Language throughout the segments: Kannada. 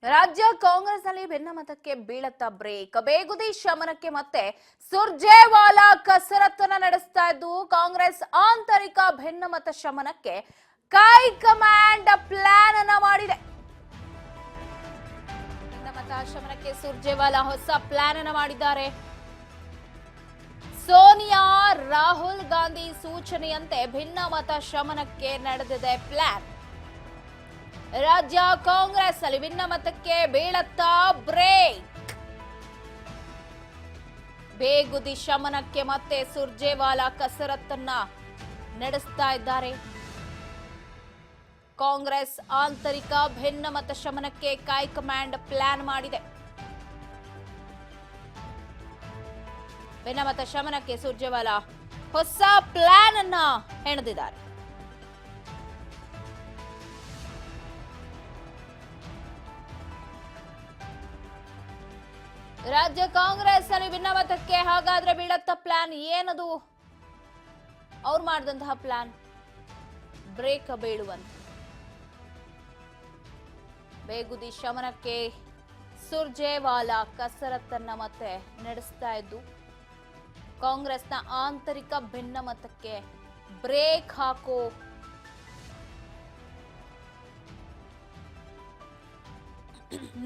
ರಾಜ್ಯ ಕಾಂಗ್ರೆಸ್ನಲ್ಲಿ ಭಿನ್ನಮತಕ್ಕೆ ಬೀಳತ್ತ ಬ್ರೇಕ್. ಬೇಗುದಿ ಶಮನಕ್ಕೆ ಮತ್ತೆ ಸುರ್ಜೇವಾಲಾ ಕಸರತ್ತನ್ನ ನಡೆಸ್ತಾ ಇದ್ದು ಕಾಂಗ್ರೆಸ್ ಆಂತರಿಕ ಭಿನ್ನಮತ ಶಮನಕ್ಕೆ ಹೈಕಮಾಂಡ್ ಪ್ಲಾನ್ ಅನ್ನ ಮಾಡಿದೆ. ಭಿನ್ನಮತ ಶಮನಕ್ಕೆ ಸುರ್ಜೇವಾಲಾ ಹೊಸ ಪ್ಲಾನ್ ಅನ್ನ ಮಾಡಿದ್ದಾರೆ. ಸೋನಿಯಾ ರಾಹುಲ್ ಗಾಂಧಿ ಸೂಚನೆಯಂತೆ ಭಿನ್ನಮತ ಶಮನಕ್ಕೆ ನಡೆದಿದೆ ಪ್ಲಾನ್. ರಾಜ್ಯ ಕಾಂಗ್ರೆಸ್ ಅಲ್ಲಿ ಭಿನ್ನಮತಕ್ಕೆ ಬೀಳತ್ತಾ ಬ್ರೇಕ್. ಬೇಗುದಿ ಶಮನಕ್ಕೆ ಮತ್ತೆ ಸುರ್ಜೇವಾಲಾ ಕಸರತ್ತನ್ನ ನಡೆಸ್ತಾ ಇದ್ದಾರೆ. ಕಾಂಗ್ರೆಸ್ ಆಂತರಿಕ ಭಿನ್ನಮತ ಶಮನಕ್ಕೆ ಹೈಕಮಾಂಡ್ ಪ್ಲಾನ್ ಮಾಡಿದೆ. ಭಿನ್ನಮತ ಶಮನಕ್ಕೆ ಸುರ್ಜೇವಾಲಾ ಹೊಸ ಪ್ಲಾನ್ ಅನ್ನ ಹೆಣೆದಿದ್ದಾರೆ. ರಾಜ್ಯ ಕಾಂಗ್ರೆಸ್ ಅಲ್ಲಿ ಭಿನ್ನಮತಕ್ಕೆ ಹಾಗಾದ್ರೆ ಬೀಳತ್ತ ಪ್ಲಾನ್ ಏನದು? ಅವ್ರು ಮಾಡಿದಂತಹ ಪ್ಲಾನ್ ಬ್ರೇಕ್ ಬೀಳುವಂತ. ಬೇಗುದಿ ಶಮನಕ್ಕೆ ಸುರ್ಜೇವಾಲಾ ಕಸರತ್ತನ್ನ ಮತ್ತೆ ನಡೆಸ್ತಾ ಇದ್ದು ಕಾಂಗ್ರೆಸ್ನ ಆಂತರಿಕ ಭಿನ್ನಮತಕ್ಕೆ ಬ್ರೇಕ್ ಹಾಕೋ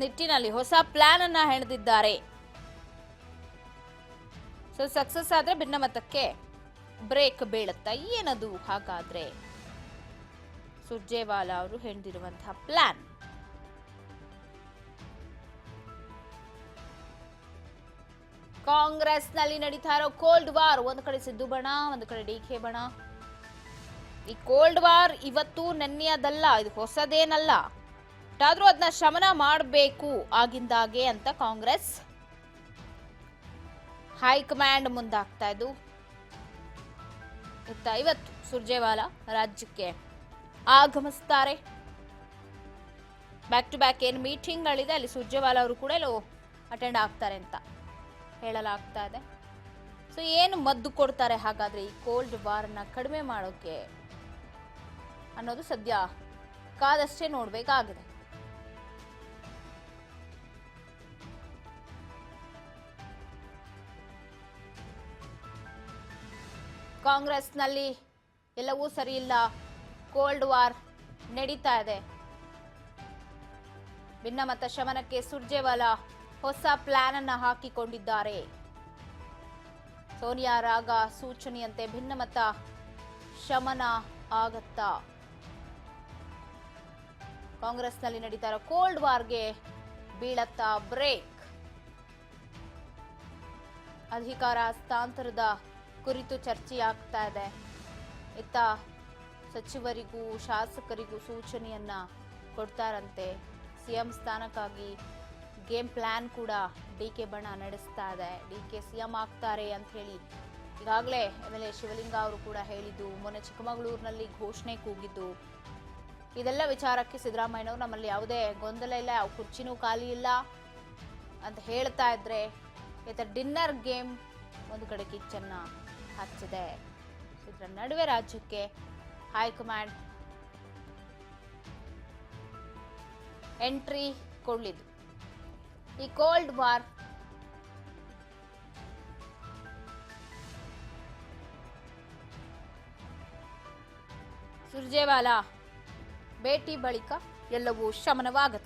ನಿಟ್ಟಿನಲ್ಲಿ ಹೊಸ ಪ್ಲಾನ್ ಅನ್ನ ಹೆಣೆದಿದ್ದಾರೆ. ಸೊ ಸಕ್ಸಸ್ ಆದ್ರೆ ಭಿನ್ನಮತಕ್ಕೆ ಬ್ರೇಕ್ ಬೀಳುತ್ತಾ ಏನದು ಹಾಗಾದ್ರೆ? ಸುರ್ಜೇವಾಲಾ ಅವರು ಹೆಣೆದಿರುವಂತಹ ಪ್ಲಾನ್. ಕಾಂಗ್ರೆಸ್ ನಲ್ಲಿ ನಡೀತಾ ಇರೋ ಕೋಲ್ಡ್ ವಾರ್, ಒಂದು ಕಡೆ ಸಿದ್ದು ಬಣ, ಒಂದು ಕಡೆ ಡಿಕೆ ಬಣ. ಈ ಕೋಲ್ಡ್ ವಾರ್ ಇವತ್ತು ನೆನ್ನೆಯದಲ್ಲ, ಇದು ಹೊಸದೇನಲ್ಲ. ಆದ್ರೂ ಅದನ್ನ ಶಮನ ಮಾಡಬೇಕು ಆಗಿಂದಾಗೆ ಅಂತ ಕಾಂಗ್ರೆಸ್ ಹೈಕಮಾಂಡ್ ಮುಂದಾಗ್ತಾ ಇದ್ದು ಇವತ್ತು ಸುರ್ಜೇವಾಲಾ ರಾಜ್ಯಕ್ಕೆ ಆಗಮಿಸ್ತಾರೆ. ಬ್ಯಾಕ್ ಟು ಬ್ಯಾಕ್ ಏನು ಮೀಟಿಂಗ್ಗಳಿದೆ ಅಲ್ಲಿ ಸುರ್ಜೇವಾಲಾ ಅವರು ಕೂಡ ಅಟೆಂಡ್ ಆಗ್ತಾರೆ ಅಂತ ಹೇಳಲಾಗ್ತಾ ಇದೆ. ಸೊ ಏನು ಮದ್ದು ಕೊಡ್ತಾರೆ ಹಾಗಾದ್ರೆ ಈ ಕೋಲ್ಡ್ ವಾರ್ನ ಕಡಿಮೆ ಮಾಡೋಕೆ ಅನ್ನೋದು ಸದ್ಯ ಕಾದಷ್ಟೇ ನೋಡ್ಬೇಕಾಗಿದೆ. ಕಾಂಗ್ರೆಸ್ನಲ್ಲಿ ಎಲ್ಲವೂ ಸರಿ ಇಲ್ಲ, ಕೋಲ್ಡ್ ವಾರ್ ನಡೀತಾ ಇದೆ. ಭಿನ್ನಮತ ಶಮನಕ್ಕೆ ಸುರ್ಜೇವಾಲಾ ಹೊಸ ಪ್ಲಾನ್ ಅನ್ನ ಹಾಕಿಕೊಂಡಿದ್ದಾರೆ. ಸೋನಿಯಾ ರಾಗ ಸೂಚನೆಯಂತೆ ಭಿನ್ನಮತ ಶಮನ ಆಗತ್ತಾ? ಕಾಂಗ್ರೆಸ್ನಲ್ಲಿ ನಡೀತಾ ಇರೋ ಕೋಲ್ಡ್ ವಾರ್ಗೆ ಬೀಳತ್ತಾ ಬ್ರೇಕ್? ಅಧಿಕಾರ ಹಸ್ತಾಂತರದ ಕುರಿತು ಚರ್ಚೆಯಾಗ್ತಾ ಇದೆ. ಇತ್ತ ಸಚಿವರಿಗೂ ಶಾಸಕರಿಗೂ ಸೂಚನೆಯನ್ನ ಕೊಡ್ತಾರಂತೆ. ಸಿಎಂ ಸ್ಥಾನಕ್ಕಾಗಿ ಗೇಮ್ ಪ್ಲಾನ್ ಕೂಡ ಡಿಕೆ ಬಣ ನಡೆಸ್ತಾ ಇದೆ. ಡಿಕೆ ಸಿಎಂ ಆಗ್ತಾರೆ ಅಂತ ಹೇಳಿ ಈಗಾಗಲೇ MLA ಶಿವಲಿಂಗ ಅವರು ಕೂಡ ಹೇಳಿದ್ದು, ಮೊನ್ನೆ ಚಿಕ್ಕಮಗಳೂರಿನಲ್ಲಿ ಘೋಷಣೆ ಕೂಗಿದ್ದು. ಇದೆಲ್ಲ ವಿಚಾರಕ್ಕೆ ಸಿದ್ದರಾಮಯ್ಯನವರು ನಮ್ಮಲ್ಲಿ ಯಾವುದೇ ಗೊಂದಲ ಇಲ್ಲ, ಯಾವ ಕುರ್ಚಿನೂ ಖಾಲಿ ಇಲ್ಲ ಅಂತ ಹೇಳ್ತಾ ಇದ್ರೆ ಇತ್ತ ಡಿನ್ನರ್ ಗೇಮ್ ಒಂದು ಕಡೆ ಕಿಚ್ಚನ್ನ ಹಚ್ಚಿದೆ. ಇದರ ನಡುವೆ ರಾಜ್ಯಕ್ಕೆ ಹೈಕಮಾಂಡ್ ಎಂಟ್ರಿ ಕೊಡ್ಲಿದ್ದು. ಈ ಕೋಲ್ಡ್ ವಾರ್ ಸುರ್ಜೇವಾಲಾ ಭೇಟಿ ಬಳಿಕ ಎಲ್ಲವೂ ಶಮನವಾಗುತ್ತೆ.